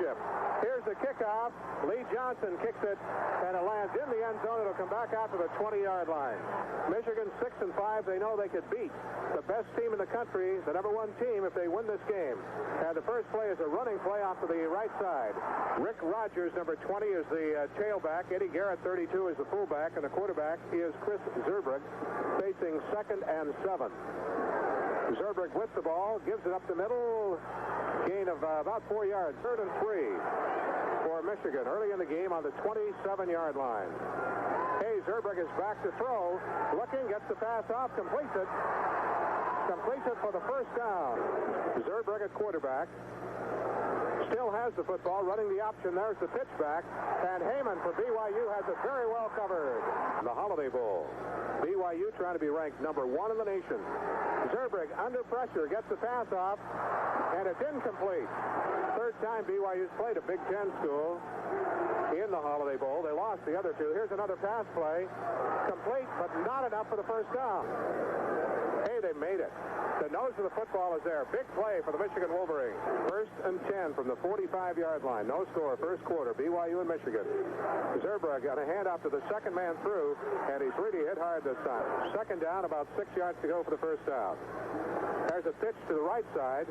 championship. Here's the kickoff. Lee Johnson kicks it, and it lands in the end zone. It'll come back out to the 20-yard line. Michigan 6-5. They know they could beat the best team in the country, the #1 team, if they win this game. And the first play is a running play off to the right side. Rick Rogers, number 20, is the tailback. Eddie Garrett, 32, is the fullback, and the quarterback is Chris Zurbrugg, facing 2nd and 7. Zurbrugg with the ball, gives it up the middle, gain of about 4 yards. 3rd and 3 for Michigan early in the game on the 27-yard line. Hey, Zurbrugg is back to throw, looking, gets the pass off, completes it for the first down. Zurbrugg at quarterback. Still has the football, running the option. There's the pitch back, and Heyman for BYU has it very well covered. The Holiday Bowl. BYU trying to be ranked #1 in the nation. Zurbrugg under pressure, gets the pass off, and it's incomplete. 3rd time BYU's played a Big Ten school in the Holiday Bowl. They lost the other 2. Here's another pass play. Complete, but not enough for the first down. Hey, they made it. The nose of the football is there. Big play for the Michigan Wolverines. 1st and 10 from the 45-yard line. No score, first quarter. BYU and Michigan. Zurbrugg got a handoff to the second man through, and he's really hit hard this time. 2nd down, about 6 yards to go for the first down. There's a pitch to the right side.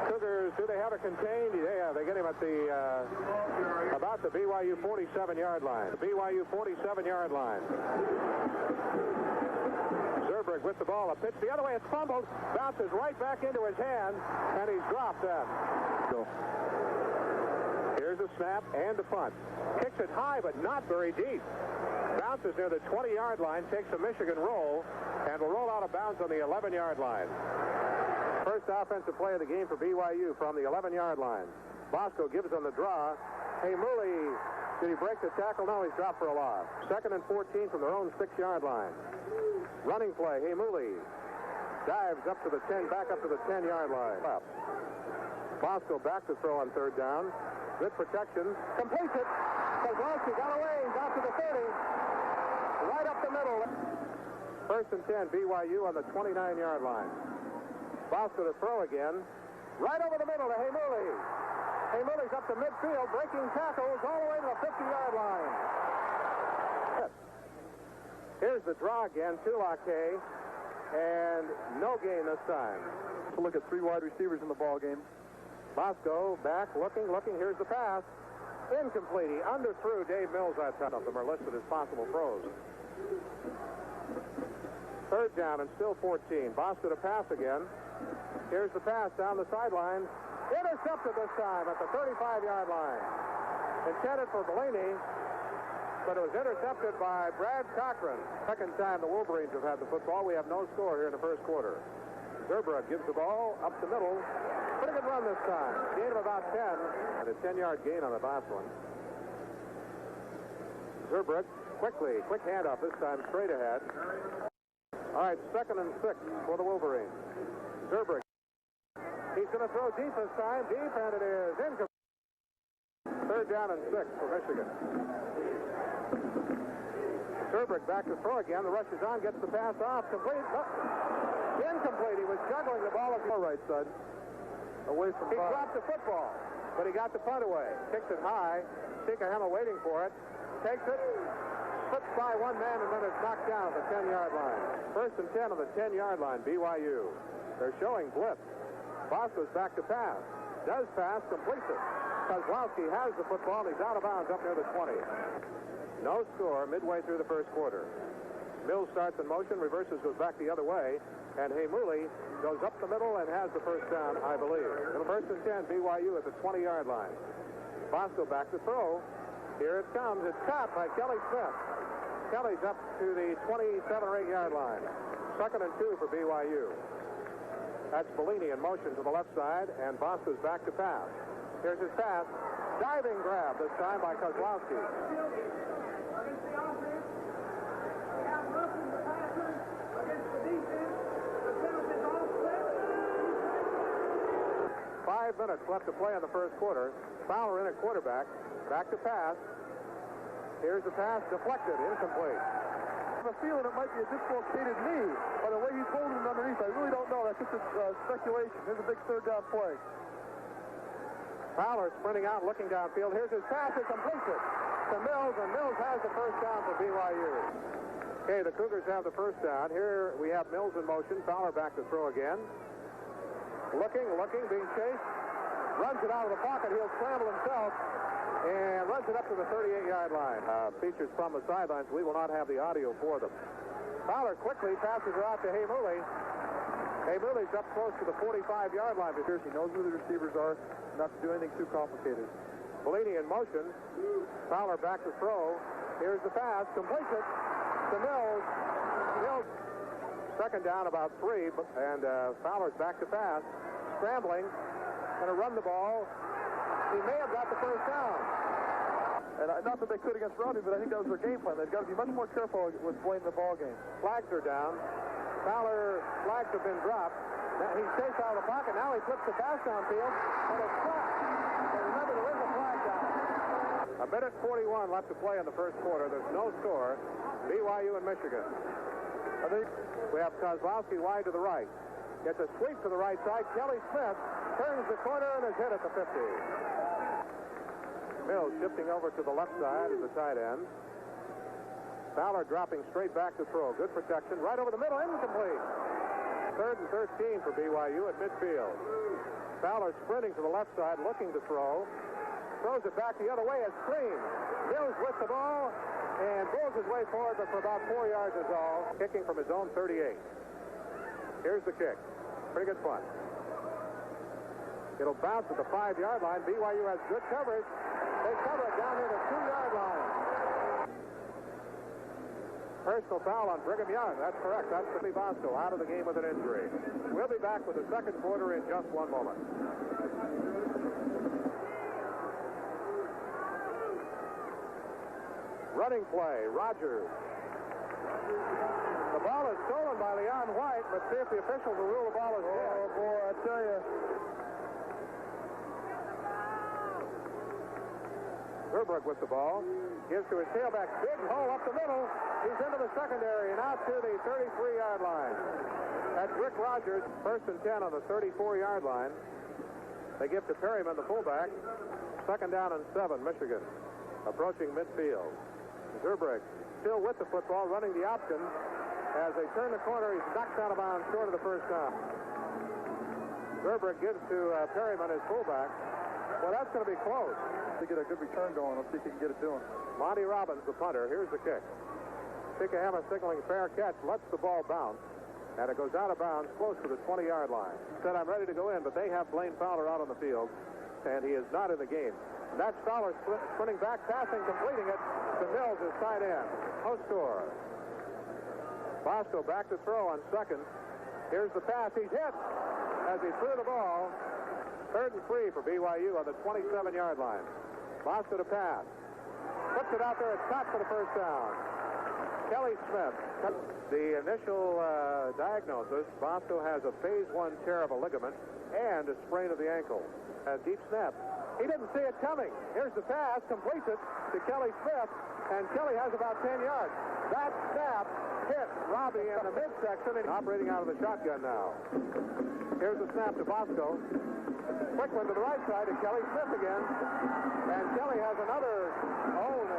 Cougars, do they have it contained? Yeah, they get him at the about the BYU 47-yard line. The BYU 47-yard line. Zurbrugg with the ball. A pitch the other way. It's fumbled. Bounces right back into his hand, and he's dropped that. Here's a snap and a punt. Kicks it high, but not very deep. Bounces near the 20-yard line, takes a Michigan roll, and will roll out of bounds on the 11-yard line. First offensive play of the game for BYU from the 11-yard line. Bosco gives on the draw. Hey, Mooley, did he break the tackle? No, he's dropped for a loss. 2nd and 14 from their own 6-yard line. Running play. Hey, Mooley dives up to the 10, back up to the 10-yard line. Left. Bosco back to throw on 3rd down. Good protection. Completes it. Kozlowski got away. Got to the 30. Right up the middle. 1st and 10, BYU on the 29-yard line. Bosco to throw again. Right over the middle to Hey, Mooley. Hey, Mooley's up to midfield, breaking tackles all the way to the 50-yard line. Here's the draw again, Tulake, and no gain this time. Let's look at 3 wide receivers in the ball game. Bosco back, looking. Here's the pass. Incomplete. He underthrew Dave Mills. That time of them are listed as possible throws. 3rd down and still 14. Bosco to pass again. Here's the pass down the sideline. Intercepted this time at the 35-yard line. Intended for Bellini, but it was intercepted by Brad Cochran. 2nd time the Wolverines have had the football. We have no score here in the first quarter. Zurbrugg gives the ball up the middle. Pretty good run this time. Gain of about 10. And a 10-yard gain on the last one. Zurbrugg quick handoff this time straight ahead. All right, 2nd and 6 for the Wolverines. Zurbrugg. He's going to throw deep this time. Deep, and it is incomplete. 3rd down and 6 for Michigan. Zurbrugg back to throw again. The rush is on. Gets the pass off. Complete. Incomplete. He was juggling the ball at the right side. Away from. He dropped the football, but he got the punt away. Kicks it high. Tikahema waiting for it. Takes it. Slips by one man, and then it's knocked down at the 10-yard line. 1st and 10 on the 10-yard line. BYU. They're showing blitz. Bosco's back to pass. Does pass. Completes it. Kozlowski has the football. He's out of bounds up near the 20. No score midway through the first quarter. Mills starts in motion, reverses, goes back the other way, and Mooley goes up the middle and has the first down, I believe. In the 1st and 10, BYU at the 20-yard line. Bosco back to throw. Here it comes. It's caught by Kelly Smith. Kelly's up to the 27 or 8-yard line. 2nd and 2 for BYU. That's Bellini in motion to the left side, and Bosco's back to pass. Here's his pass. Diving grab this time by Kozlowski. 5 minutes left to play in the first quarter. Fowler in at quarterback. Back to pass. Here's the pass. Deflected. Incomplete. I have a feeling it might be a dislocated knee. By the way he's holding it underneath, I really don't know. That's just a speculation. Here's a big 3rd down play. Fowler sprinting out, looking downfield. Here's his pass. It completes it to Mills, and Mills has the first down for BYU. Okay, the Cougars have the first down. Here we have Mills in motion. Fowler back to throw again. Looking, being chased. Runs it out of the pocket. He'll scramble himself and runs it up to the 38-yard line. Features from the sidelines. We will not have the audio for them. Fowler quickly passes it out to Haymouli. Haymouley's up close to the 45-yard line. He knows who the receivers are, not to do anything too complicated. Bellini in motion. Fowler back to throw. Here's the pass. Completes it to Mills. Mills. Second down, about 3, and Fowler's back to pass. Scrambling. Going to run the ball. He may have got the first down. And not that they could against Robbie, but I think that was their game plan. They've got to be much more careful with playing the ball game. Flags are down. Fowler flags have been dropped. Now he's chased out of the pocket. Now he flips the pass downfield, and it's dropped. And remember, there is a flag down. A minute 41 left to play in the first quarter. There's no score. BYU and Michigan. We have Kozlowski wide to the right. Gets a sweep to the right side. Kelly Smith turns the corner and is hit at the 50. Mills shifting over to the left side as the tight end. Fowler dropping straight back to throw. Good protection. Right over the middle. Incomplete. 3rd and 13 for BYU at midfield. Fowler sprinting to the left side, looking to throw. Throws it back the other way. A screen. Mills with the ball and pulls his way forward, but for about 4 yards is all. Kicking from his own 38. Here's the kick. Pretty good punt. It'll bounce at the 5-yard line. BYU has good coverage. They cover it down near the 2-yard line. Personal foul on Brigham Young. That's correct. That's Billy Bosco out of the game with an injury. We'll be back with the second quarter in just 1 moment. Running play. Rogers. The ball is stolen by Leon White. Let's see if the officials will rule the ball is dead. Oh, boy, I tell you. Herberg with the ball. Gives to his tailback. Big hole up the middle. He's into the secondary and out to the 33-yard line. That's Rick Rogers. 1st and 10 on the 34-yard line. They give to Perryman, the fullback. 2nd down and 7, Michigan. Approaching midfield. Herberg still with the football, running the option. As they turn the corner, he's knocked out of bounds short of the first down. Herberg gives to Perryman, his fullback. Well, that's going to be close. To get a good return going, let's see if he can get it to him. Monty Robbins, the punter. Here's the kick. Tikahama signaling fair catch, lets the ball bounce, and it goes out of bounds close to the 20-yard line. Said, I'm ready to go in, but they have Blaine Fowler out on the field, and he is not in the game. And that's Fowler sprinting back, passing, completing it to Mills, his tight end. No score. Bosco back to throw on 2nd. Here's the pass. He's hit as he threw the ball. 3rd and 3 for BYU on the 27-yard line. Bosco to pass. Puts it out there. It's caught for the first down. Kelly Smith. The initial diagnosis, Bosco has a phase 1 tear of a ligament and a sprain of the ankle. A deep snap. He didn't see it coming. Here's the pass. Completes it to Kelly Smith. And Kelly has about 10 yards. That snap hit Robbie in the midsection and operating out of the shotgun now. Here's the snap to Bosco. Quick one to the right side to Kelly Smith again. And Kelly has another,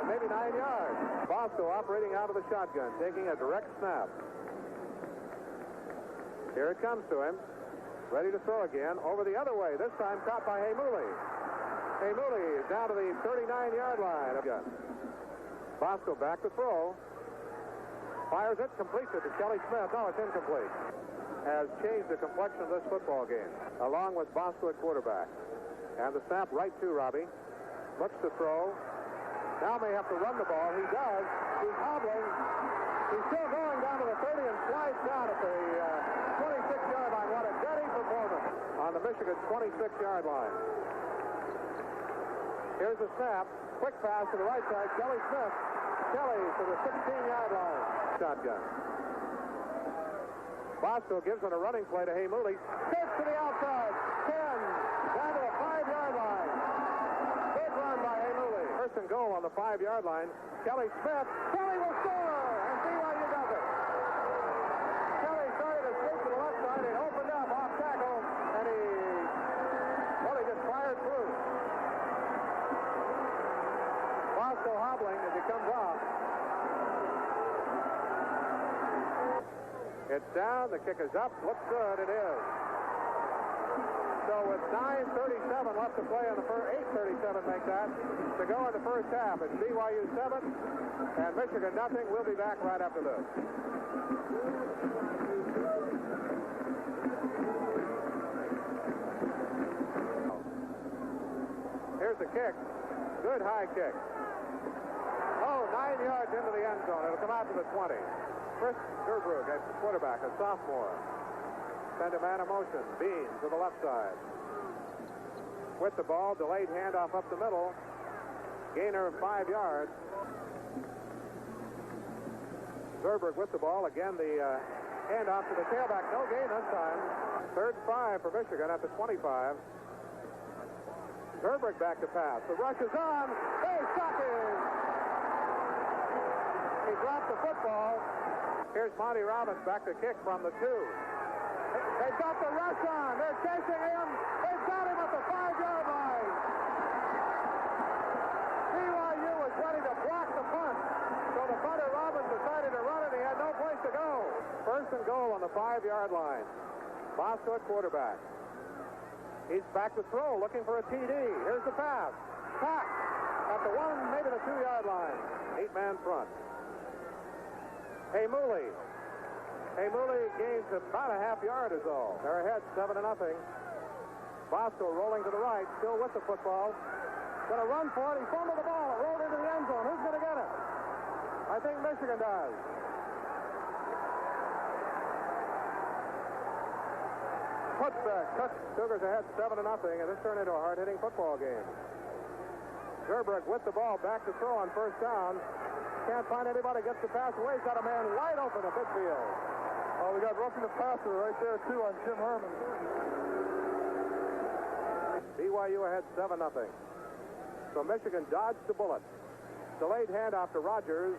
maybe 9 yards. Bosco operating out of the shotgun, taking a direct snap. Here it comes to him. Ready to throw again. Over the other way. This time caught by Haymouli. Haymouli is down to the 39-yard line. Bosco back to throw. Fires it, completes it to Kelly Smith. No, it's incomplete. Has changed the complexion of this football game, along with Bosco at quarterback. And the snap right to Robbie. Looks to throw. Now may have to run the ball. He does. He's hobbling. He's still going down to the 30 and slides down at the 26-yard line. What a steady performance on the Michigan 26-yard line. Here's the snap. Quick pass to the right side. Kelly Smith. Kelly to the 16-yard line. Shotgun. Bosco gives it a running play to Haymouli. Pitch to the outside. 10. Down to the 5-yard line. Big run by Haymouli. 1st and goal on the 5-yard line. Kelly Smith. Kelly will score. And BYU does it. Kelly started to swing to the left side. He opened up off tackle. And he just fired through. It's down. The kick is up. Looks good. It is. So with 9:37 left to play in the first, 8:37 make that, to go in the first half. It's BYU 7 and Michigan nothing. We'll be back right after this. Here's the kick. Good high kick. Oh, 9 yards into the end zone. It'll come out to the 20. Chris Gerbrug at the quarterback, a sophomore. Send a man of motion. Bean to the left side. With the ball, delayed handoff up the middle. Gainer of 5 yards. Gerbrug with the ball. Again, the handoff to the tailback. No gain this time. 3rd and 5 for Michigan at the 25. Gerbrug back to pass. The rush is on. They stop him. He dropped the football. Here's Monty Robbins back to kick from the 2. They've got the rush on. They're chasing him. They've got him at the 5-yard line. BYU was ready to block the punt. So the punter Robbins decided to run it. He had no place to go. 1st and goal on the 5-yard line. Bosco at quarterback. He's back to throw, looking for a TD. Here's the pass. Pack at the 1, maybe the 2-yard line. 8-man front. Hey, Mooley. Hey, Mooley gains about a half yard is all. They're ahead 7-0. Bosco rolling to the right, still with the football. Going to run for it. He fumbled the ball. It rolled into the end zone. Who's going to get it? I think Michigan does. Putback. Cougars ahead 7-0, and this turned into a hard-hitting football game. Gerbrug with the ball, back to throw on 1st down. Can't find anybody, gets the pass away. He's got a man wide open at midfield. Oh, we got roughing the passer right there, too, on Jim Herman. BYU ahead 7-0. So Michigan dodged the bullet. Delayed handoff to Rogers.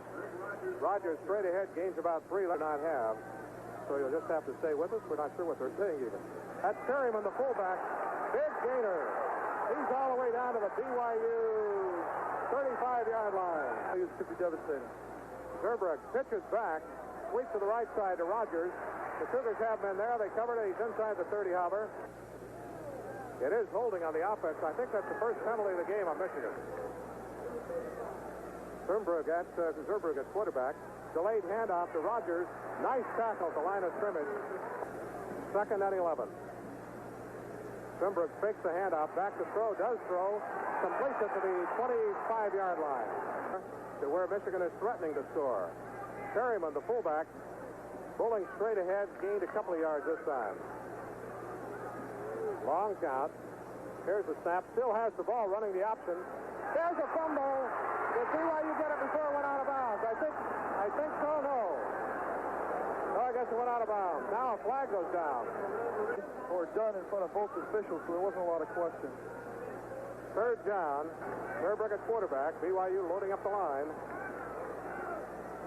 Rogers straight ahead, gains about 3, let not have. So you'll just have to stay with us. We're not sure what they're saying even. That's Perryman, the fullback. Big gainer. He's all the way down to the BYU 35-yard line. This could be devastating. Gerbrug pitches back, sweeps to the right side to Rogers. The Cougars have him in there. They covered it. He's inside the 30 hopper. It is holding on the offense. I think that's the first penalty of the game on Michigan. Gerbrug at quarterback. Delayed handoff to Rogers. Nice tackle at the line of scrimmage. 2nd and 11. Gerbrug fakes the handoff. Back to throw. Does throw. Completes it to the 25-yard line. To where Michigan is threatening to score. Perryman, the fullback, bowling straight ahead. Gained a couple of yards this time. Long count. Here's the snap. Still has the ball, running the option. There's a fumble. Did BYU get it before it went out of bounds? I think so, no. No, I guess it went out of bounds. Now a flag goes down. Or done in front of both officials, so there wasn't a lot of question. 3rd down. Gerbrug at quarterback. BYU loading up the line.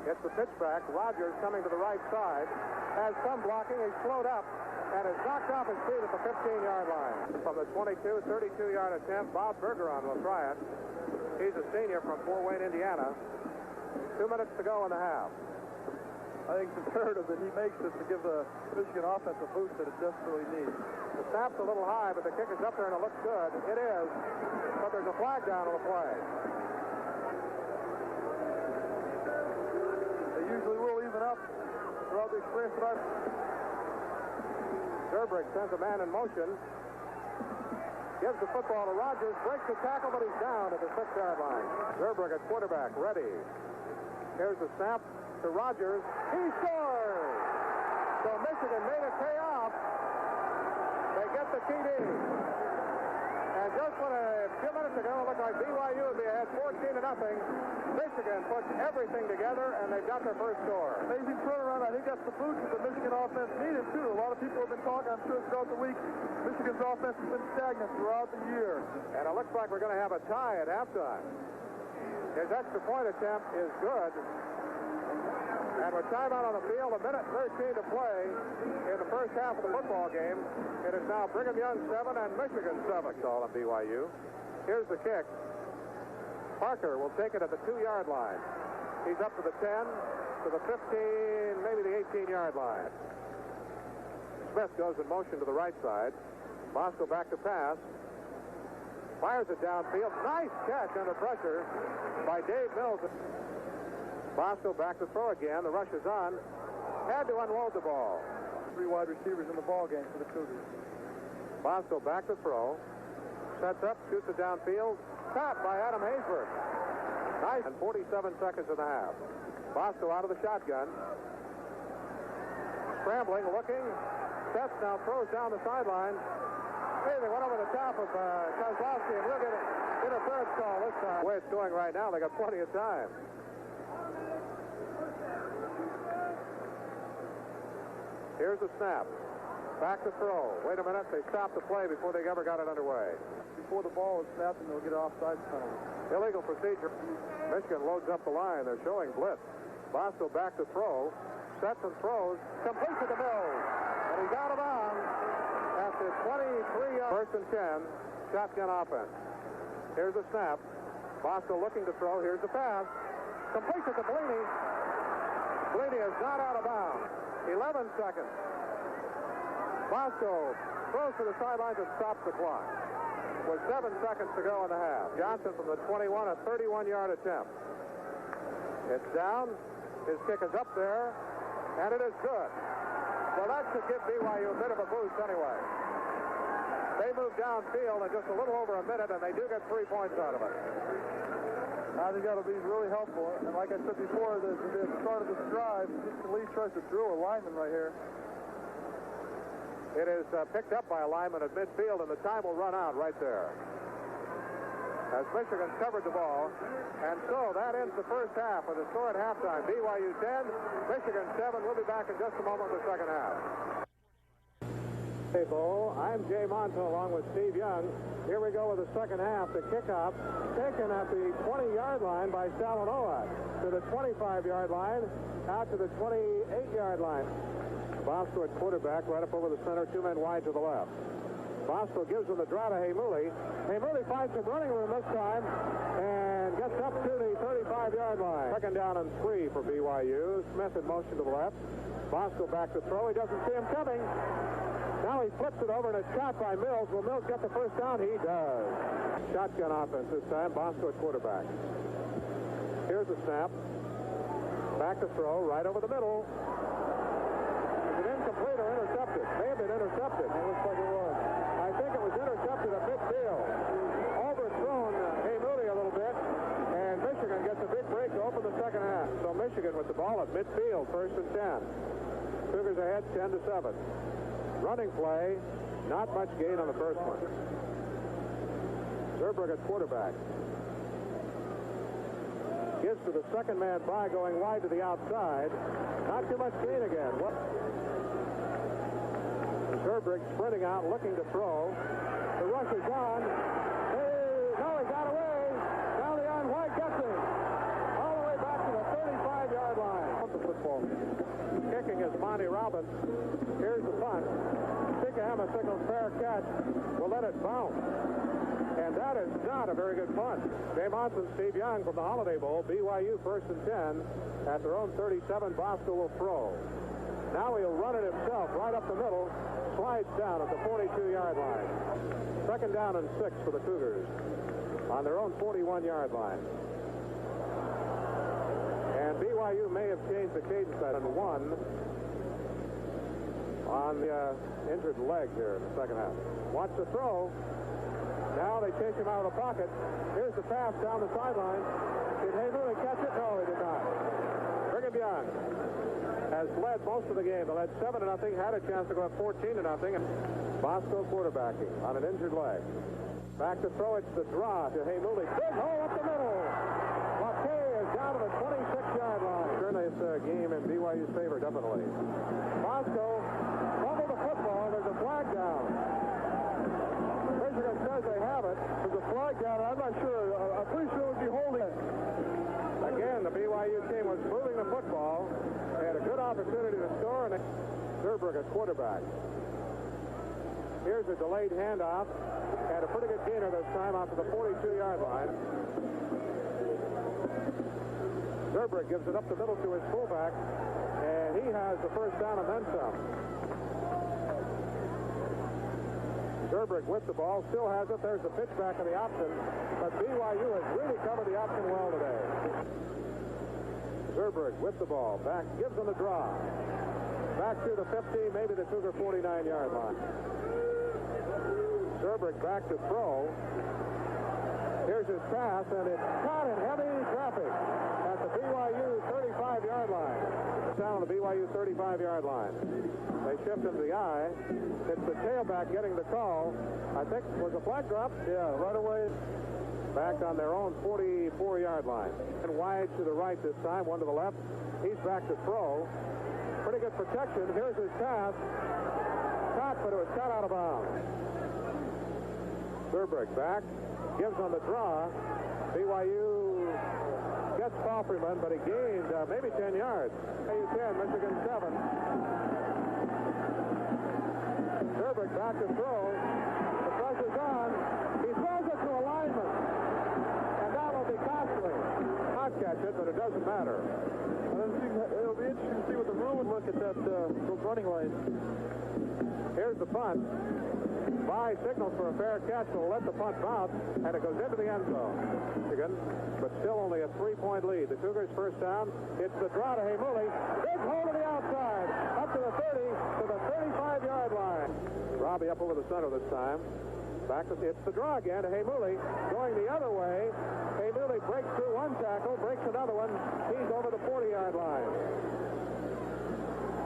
Gets the pitch back. Rogers coming to the right side. Has some blocking. He's slowed up and is knocked off his feet at the 15-yard line. From the 22, 32-yard attempt, Bob Bergeron will try it. He's a senior from Fort Wayne, Indiana. 2 minutes to go in the half. I think it's imperative that he makes this to give the Michigan offense a boost that it desperately needs. The snap's a little high, but the kick is up there and it looks good. It is, but there's a flag down on the play. They usually will even up throughout the experience tonight. Gerbrug sends a man in motion. Gives the football to Rogers. Breaks the tackle, but he's down at the 6-yard line. Gerbrug at quarterback, ready. Here's the snap to Rogers. He scores! So Michigan made it pay off. They get the TD. And just when a few minutes ago it looked like BYU would be ahead 14-0, Michigan puts everything together and they've got their first score. Amazing turnaround. I think that's the boost that the Michigan offense needed, too. A lot of people have been talking, I'm sure, throughout the week. Michigan's offense has been stagnant throughout the year. And it looks like we're going to have a tie at halftime. His extra point attempt is good. And with timeout on the field, a minute 13 to play in the first half of the football game. It is now Brigham Young 7 and Michigan 7. All on BYU. Here's the kick. Parker will take it at the 2-yard line. He's up to the 10, to the 15, maybe the 18-yard line. Smith goes in motion to the right side. Bosco back to pass. Fires it downfield. Nice catch under pressure by Dave Mills. Bosco back to throw again. The rush is on. Had to unload the ball. 3 wide receivers in the ball game for the Cougars. Bosco back to throw. Sets up, shoots it downfield. Caught by Adam Haysbert. Nice. And 47 seconds and a half. Bosco out of the shotgun. Scrambling, looking. Sets now, throws down the sideline. Hey, they went over the top of Kozlowski, and we'll get an interference call this time. The way it's going right now, they got plenty of time. Here's the snap. Back to throw. Wait a minute. They stopped the play before they ever got it underway. Before the ball is snapped, and they'll get an offside penalty. Illegal procedure. Michigan loads up the line. They're showing blitz. Bosco back to throw. Sets and throws. Complete to the Mills. And he's out of bounds after 23 yards. First and 10. Shotgun offense. Here's the snap. Bosco looking to throw. Here's the pass. Complete to Bellini. Bellini is not out of bounds. 11 seconds. Bosco throws to the sidelines and stops the clock. With 7 seconds to go in the half. Johnson from the 21, a 31-yard attempt. It's down. His kick is up there, and it is good. Well, that should give BYU a bit of a boost anyway. They move downfield in just a little over a minute, and they do get 3 points out of it. I think that'll be really helpful. And like I said before, the start of this drive, Lee tries to drill a lineman right here. It is picked up by a lineman at midfield, and the time will run out right there. As Michigan covered the ball. And so that ends the first half with a score at halftime. BYU 10, Michigan 7. We'll be back in just a moment with the second half. Hey, Bo. I'm Jay Monto along with Steve Young. Here we go with the second half. The kickoff taken at the 20-yard line by Salanoa to the 25-yard line, out to the 28-yard line. Bosco at quarterback, right up over the center, 2 men wide to the left. Bosco gives him the draw to Heimuli. Heimuli finds some running room this time and gets up to the 35-yard line. Second down and 3 for BYU. Smith in motion to the left. Bosco back to throw. He doesn't see him coming. Now he flips it over and it's caught by Mills. Will Mills get the first down? He does. Shotgun offense this time. Bosco at quarterback. Here's the snap. Back to throw. Right over the middle. Incomplete or intercepted. May have been intercepted. It looks like it was. I think it was intercepted at midfield. Overthrown Heimuli a little bit, and Michigan gets a big break to open the second half. So Michigan with the ball at midfield, first and 10. Cougars ahead 10-7. Running play, not much gain on the first one. Zerberg at quarterback. Gives to the second man by, going wide to the outside. Not too much gain again. Zerberg sprinting out, looking to throw. The rush is on. Hey, no, he got away. Now Leon White gets him. All the way back to the 35-yard line. Off the football. Kicking is Monty Robbins. Here's the punt. Tikahama signals fair catch. Will let it bounce. And that is not a very good punt. Jay Monson, Steve Young from the Holiday Bowl. BYU first and 10. At their own 37, Bosco will throw. Now he'll run it himself right up the middle. Slides down at the 42-yard line. Second down and 6 for the Cougars on their own 41-yard line. And BYU may have changed the cadence at 1 on the injured leg here in the second half. Watch the throw. Now they chase him out of the pocket. Here's the pass down the sideline. Did Heimuli catch it? No, he did not. Brigham Young has led most of the game. They led 7-0, had a chance to go up 14-0. Bosco quarterbacking on an injured leg. Back to throw, it's the draw to Heimuli. Big hole up the middle. Mackay is down to the 26-yard line. Turn this game in BYU's favor, definitely. Bosco fumbled the football. There's a flag down. Michigan says they have it. There's a flag down. I'm not sure. I'm pretty sure it would be holding it. Again, the BYU team was moving the football. They had a good opportunity to score, and Zerberg at quarterback. Here's a delayed handoff. Had a pretty good gainer this time out to the 42-yard line. Zurbrigg gives it up the middle to his fullback, and he has the first down and then some. Zurbrigg with the ball, still has it. There's the pitch back of the option, but BYU has really covered the option well today. Zurbrigg with the ball, back, gives them a draw. Back to the 50, maybe the Cougar 49-yard line. Zurbrigg back to throw. Here's his pass, and it's caught in heavy traffic at the BYU 35-yard line. Down on the BYU 35-yard line. They shift into the eye. It's the tailback getting the call. I think was a flag drop. Yeah, right away. Back on their own 44-yard line. And wide to the right this time, one to the left. He's back to throw. Pretty good protection. Here's his pass. Caught, but it was cut out of bounds. Zurbrigg back. Gives on the draw. BYU gets Coffreeman, but he gained maybe 10 yards. BYU 10, Michigan 7. Zurbrigg back to throw. The pressure's on. He throws it to a lineman. And that will be costly. Not catch it, but it doesn't matter. It'll be interesting to see what the rule would look at that those running lanes. Here's the punt. By signals for a fair catch will let the punt bounce, and it goes into the end zone. Michigan, but still only a 3-point lead. The Cougars first down. It's the draw to Hamuli. Big hole to the outside. Up to the 30, to the 35-yard line. Robbie up over the center this time. Back to it's the draw again to Hamuli. Going the other way. Hamuli breaks through one tackle, breaks another one. He's over the 40-yard line.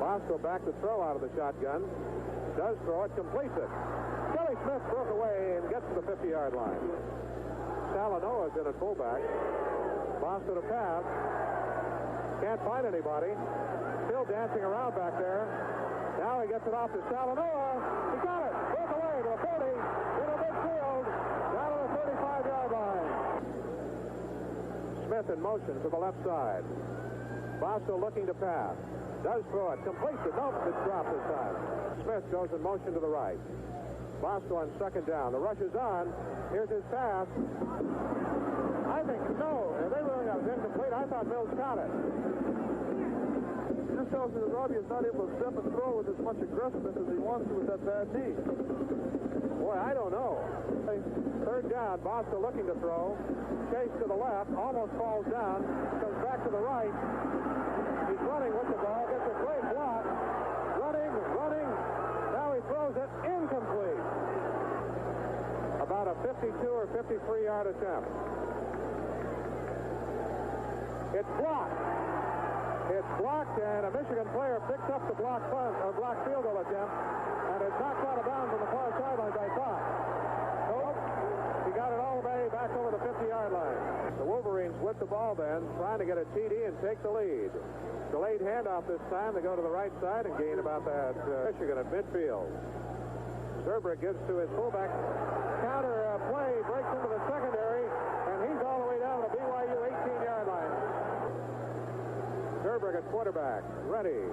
Bosco back to throw out of the shotgun. Does throw it, completes it. Kelly Smith broke away and gets to the 50-yard line. Salanoa's in at fullback. Bosco to pass. Can't find anybody. Still dancing around back there. Now he gets it off to Salanoa. He got it. Broke away to the 40. Into midfield. Down to the 35-yard line. Smith in motion to the left side. Bosco looking to pass. Does throw it. Completes it. Nope, it's dropped this time. Smith goes in motion to the right. Bosco on second down. The rush is on. Here's his pass. I think, no, they really got it incomplete. I thought Mills caught it. This tells me that Robbie is not able to step and throw with as much aggressiveness as he wants to with that bad knee. Boy, I don't know. Third down, Bosco looking to throw. Chase to the left, almost falls down, comes back to the right. He's running with the ball, gets a great block. Running. Now he throws it incomplete. About a 52 or 53-yard attempt. It's blocked. It's blocked, and a Michigan player picks up the block field goal attempt, and it's knocked out of bounds on the far sidelines, I thought. Nope. He got it all the way back over the 50-yard line. The Wolverines with the ball then, trying to get a TD and take the lead. Delayed handoff this time. They go to the right side and gain about that Michigan at midfield. Zurbrigg gives to his fullback. Counter play, breaks into the secondary, and he's all the way down to the BYU 18-yard line. Zurbrigg at quarterback, ready.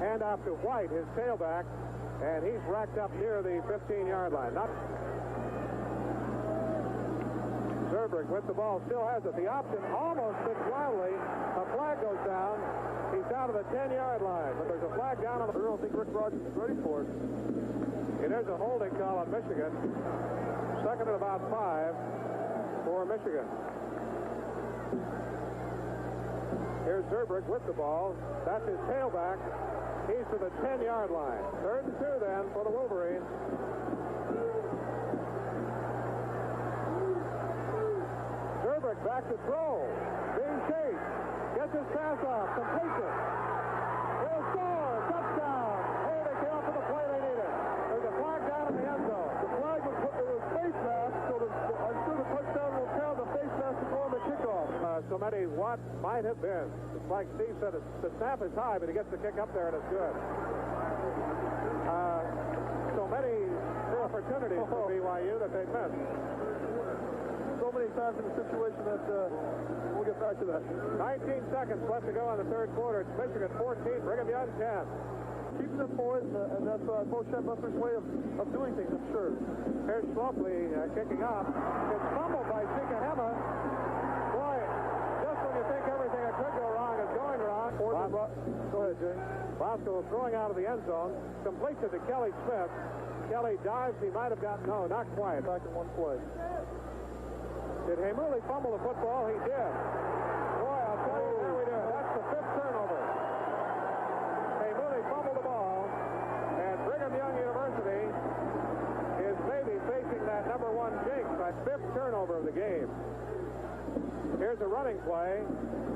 Handoff to White, his tailback, and he's racked up near the 15-yard line. Zurbrigg with the ball, still has it. The option almost fits wildly. A flag goes down. He's down to the 10-yard line, but there's a flag down on the... I don't think Rick Rogers is ready for it. It is a holding call on Michigan. Second and about 5 for Michigan. Here's Zurbrigg with the ball. That's his tailback. He's to the 10-yard line. 3rd and 2 then for the Wolverines. Zurbrigg back to throw. Being chased. Gets his pass off. Completes it. He'll score. Touchdown. Hey, they came up with the play they needed. There's a flag down in the end zone. The flag was put in the face mask, so I'm sure the touchdown will count the face mask before the kickoff. So many what might have been. Like Steve said, the snap is high, but he gets the kick up there and it's good. So many opportunities for BYU that they missed. So many times in a situation that we'll get back to that. 19 seconds left to go on the third quarter. It's Michigan 14, Brigham Young 10. Keeping them poised, and that's Coach Shepler's way of doing things, I'm sure. Here's Schlafly kicking off. It's fumbled by Sikahema. Boy, just when you think Go ahead, Jay. Bosco throwing out of the end zone, completes it to Kelly Smith. Kelly dives, he might have gotten, no, not quite. Back in one play. Did Heimuli fumble the football? He did. Boy, I'll tell you, there we do. That's the 5th turnover. Heimuli fumbled the ball, and Brigham Young University is maybe facing that #1 jinx, that 5th turnover of the game. Here's a running play,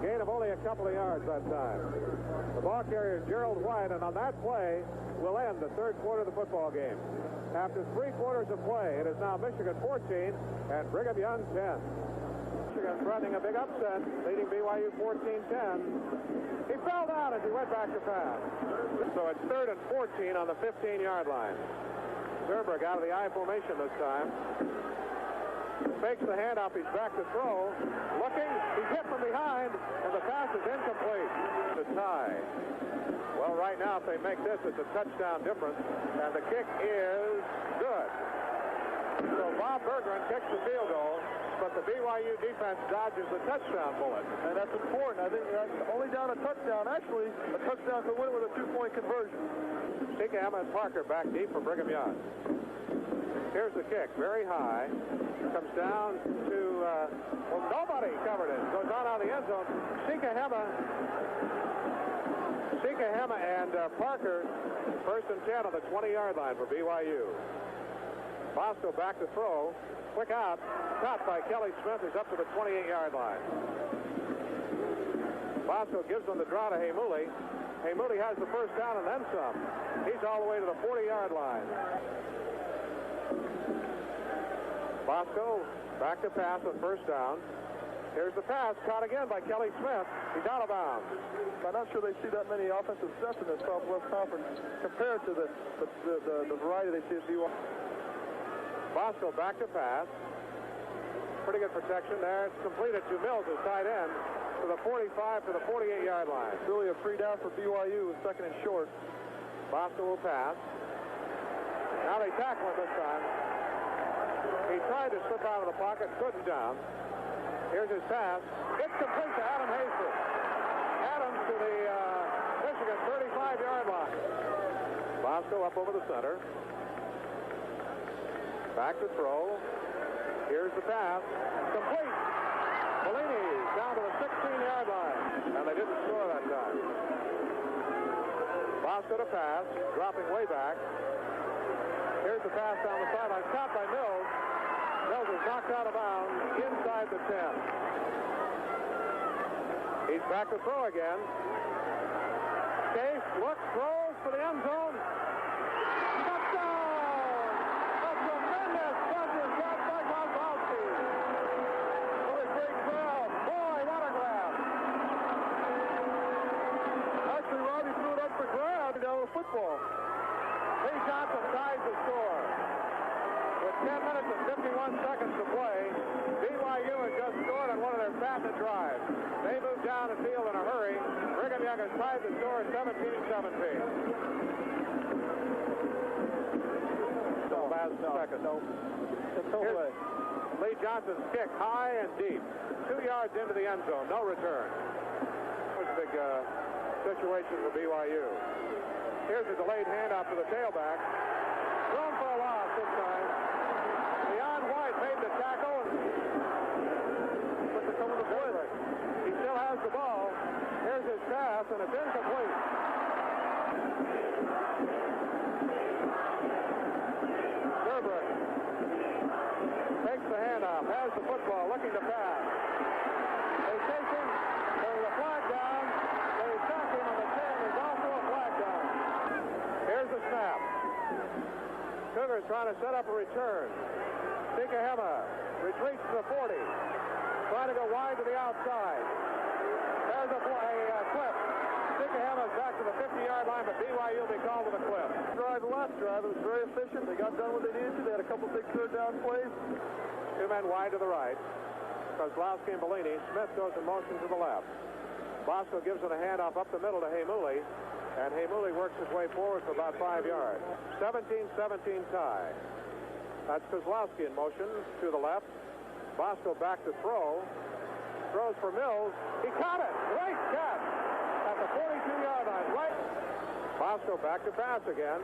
gain of only a couple of yards that time. The ball carrier is Gerald White, and on that play will end the 3rd quarter of the football game. After 3 quarters of play, it is now Michigan 14 and Brigham Young 10. Michigan threatening a big upset, leading BYU 14-10. He fell down as he went back to pass. So it's 3rd and 14 on the 15-yard line. Zerberg out of the I formation this time. Fakes the handoff, he's back to throw. Looking, he's hit from behind, and the pass is incomplete. The tie. Well, right now, if they make this, it's a touchdown difference, and the kick is good. So Bob Bergeron kicks the field goal, but the BYU defense dodges the touchdown bullet. And that's important. I think that's only down a touchdown. Actually, a touchdown could win with a 2-point conversion. Sika and Parker back deep for Brigham Young. Here's the kick, very high. Comes down to, well, nobody covered it. Goes on the end zone. Sika and Parker, 1st and 10 on the 20-yard line for BYU. Bosco back to throw. Quick out. Caught by Kelly Smith, who's up to the 28-yard line. Bosco gives them the draw to Heimuli. Heimuli has the first down and then some. He's all the way to the 40-yard line. Bosco back to pass on 1st down. Here's the pass, caught again by Kelly Smith. He's out of bounds. I'm not sure they see that many offensive sets in the Southwest Conference compared to the variety they see at BYU. Bosco back to pass. Pretty good protection there. It's completed to Mills, his tight end, to the 45 to the 48-yard line. It's really a free down for BYU with 2nd and short. Bosco will pass. Now they tackle him this time. He tried to slip out of the pocket, couldn't down. Here's his pass. It's complete to Adam Hastings. Adams to the Michigan 35-yard line. Bosco up over the center. Back to throw. Here's the pass. Complete. Bellini down to the 16-yard line. And they didn't score that time. Bosco to pass. Dropping way back. Here's the pass down the sideline. Caught by Mills. Mills is knocked out of bounds inside the 10. He's back to throw again. Case, look, throws for the end zone. Touchdown! A tremendous buzzer shot by Gonzalski. What a great crowd. Boy, what a grab. Actually, Robbie threw it up for grab down with football. Lee Johnson ties the score. With 10 minutes and 51 seconds to play, BYU has just scored on one of their fastest drives. They moved down the field in a hurry. Brigham Young has tied the score 17-17. No. Here's Lee Johnson's kick, high and deep. 2 yards into the end zone, no return. That was a big situation for BYU. Here's a delayed handoff to the tailback. Thrown for a loss this time. Leon White made the tackle. Put the come of the boiler. He still has the ball. Here's his pass, and it's incomplete. Zerberg takes the handoff, has the football, looking to pass. They chase him. There's a flag down. They sack him on the 10. There's also a flag down. Here's the snap. Cougars trying to set up a return. Sikahema retreats to the 40. Trying to go wide to the outside. There's a clip. Sikahema's back to the 50-yard line, but BYU will be called to the clip. Drive left drive. It was very efficient. They got done what they needed to. They had a couple big third down plays. 2 men wide to the right. Kozlowski and Bellini. Smith goes in motion to the left. Bosco gives it a handoff up the middle to Heimuli. And Heimuli works his way forward for about 5 yards. 17-17 tie. That's Kozlowski in motion to the left. Bosco back to throw. Throws for Mills. He caught it. Great catch. A the 42-yard line. Right. Bosco back to pass again.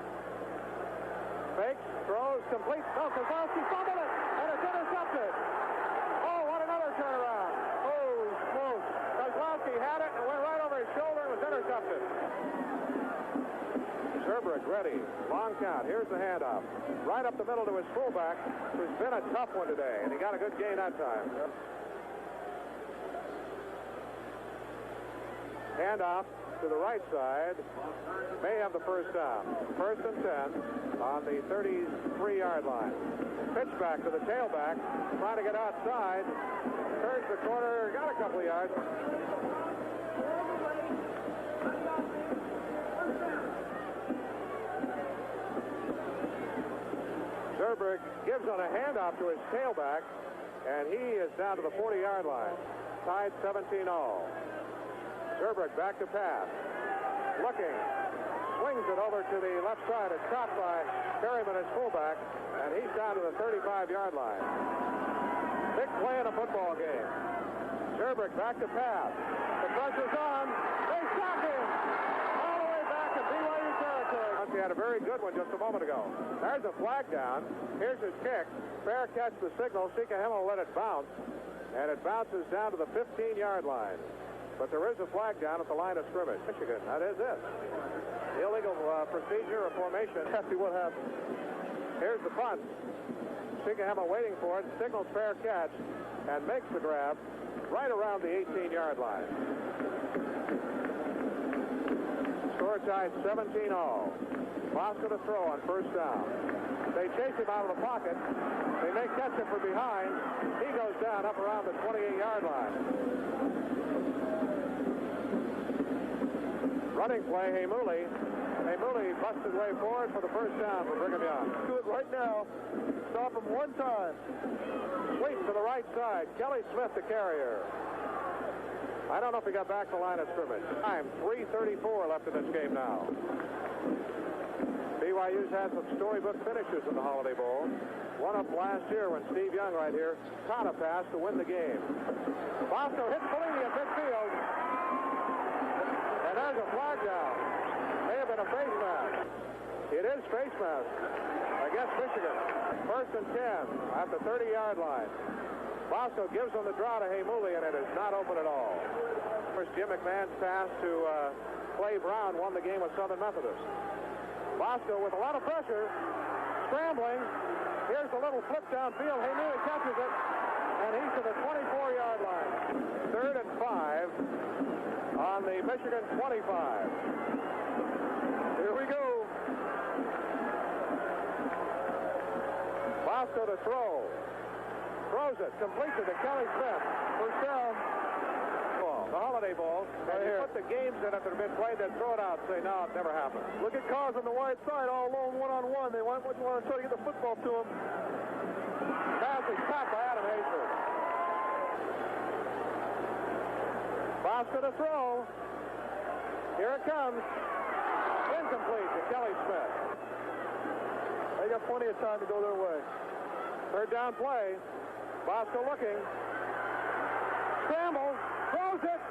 Fakes, throws, complete. No, Kozlowski fumbled it, and it's intercepted. Oh, what another turnaround. Oh, smokes. Kozlowski had it and went right over his shoulder and was intercepted. Zerbrug ready. Long count. Here's the handoff. Right up the middle to his fullback, who's been a tough one today, and he got a good gain that time. Handoff to the right side. May have the first down. First and 10 on the 33-yard line. Pitch back to the tailback. Trying to get outside. Turns the corner. Got a couple of yards. Zerbrug gives on a handoff to his tailback, and he is down to the 40-yard line. Tied 17-all. Zerbrug back to pass. Looking. Swings it over to the left side. It's caught by Perryman, his fullback, and he's down to the 35-yard line. Big play in a football game. Zerbrug back to pass. The pressure's on. They stop him. All the way back in BYU territory. He had a very good one just a moment ago. There's a flag down. Here's his kick. Fair catch the signal. Sikahema let it bounce, and it bounces down to the 15-yard line. But there is a flag down at the line of scrimmage. Michigan, that is it. Illegal procedure or formation. Happy what happened. Here's the punt. Sikahema waiting for it, signals fair catch, and makes the grab right around the 18-yard line. Score tied 17-all. Bosco to throw on first down. They chase him out of the pocket. They may catch him from behind. He goes down up around the 28-yard line. Running play, Heimuli. Heimuli busts his way forward for the first down for Brigham Young. Do it right now. Stop him one time. Sweep to the right side. Kelly Smith, the carrier. I don't know if he got back to the line of scrimmage. Time, 3:34 left in this game now. BYU's had some storybook finishes in the Holiday Bowl. One up last year when Steve Young right here caught a pass to win the game. Bosco hits Bellini at midfield. And there's a flag down. May have been a face mask. It is face mask against Michigan. First and 10 at the 30-yard line. Bosco gives them the draw to Heimuli, and it is not open at all. First, Jim McMahon's pass to Clay Brown won the game with Southern Methodist. Bosco with a lot of pressure, scrambling. Here's a little flip downfield. Heimuli catches it, and he's to the 24-yard line. 3rd and 5 on the Michigan 25. Here we go. Bosco to throw. Throws it, completes it to Kelly Smith. First down. The Holiday Bowl. And you put the games in it that have been played, then throw it out and say, no, it never happened. Look at Cause on the wide side, all alone, one-on-one. They want to try to get the football to him. Pass is caught by Adam Hayford. Bosco to throw. Here it comes. Incomplete to Kelly Smith. They got plenty of time to go their way. 3rd down play. Bosco looking. Scramble. Throws it.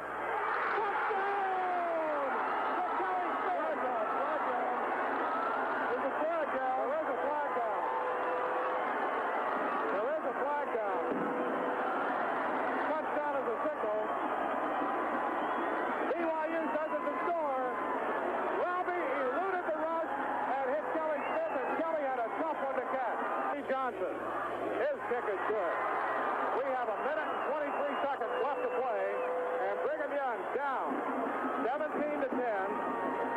Touchdown! To Kelly Smith. Flag down. There's a flag down. There is a flag down. There is a flag down. Touchdown is a signal. BYU says it's a score. Robbie eluded the rush and hit Kelly Smith, and Kelly had a tough one to catch. Johnson. His kick is good. We have a minute and 23 seconds left to play, and Brigham Young down 17-10.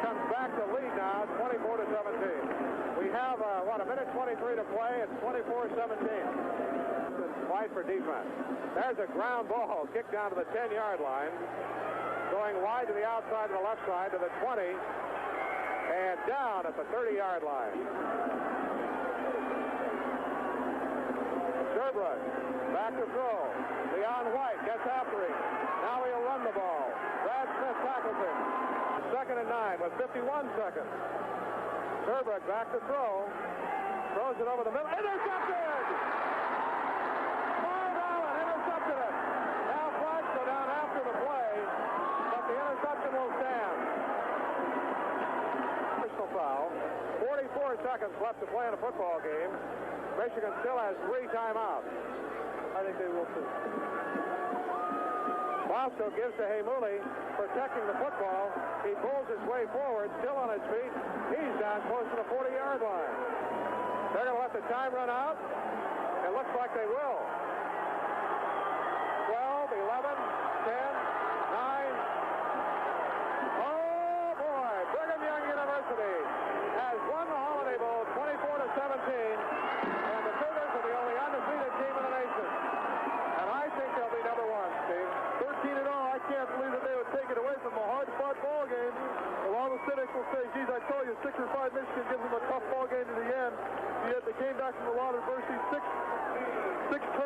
Comes back to lead now, 24-17. We have, a minute 23 to play. It's 24-17. Fight for defense. There's a ground ball kicked down to the 10-yard line. Going wide to the outside to the left side to the 20. And down at the 30-yard line. Zerbrug back to throw. Leon White gets after him. Now he'll run the ball. Brad Smith tackles him. 2nd and 9 with 51 seconds. Zerbrug back to throw. Throws it over the middle. Intercepted! Marv Allen intercepted it. Now flags go down after the play, but the interception will stand. seconds left to play in a football game. Michigan still has 3 timeouts. I think they will too. Bosco gives to Heimuli, protecting the football. He pulls his way forward, still on his feet. He's down close to the 40-yard line. They're going to let the time run out. It looks like they will. 12, 11, 10, 9. Oh, boy. Brigham Young University has won the Holiday Bowl 24-17. And the Cougars are the only undefeated team in the nation. And I think they'll be number 1, Steve. 13-0. I can't believe that they would take it away from a hard-fought ball game. A lot of cynics will say, geez, I told you, 6 or 5 Michigan gives them a tough ball game to the end. Yet they came back from a lot of adversity. 6 turnovers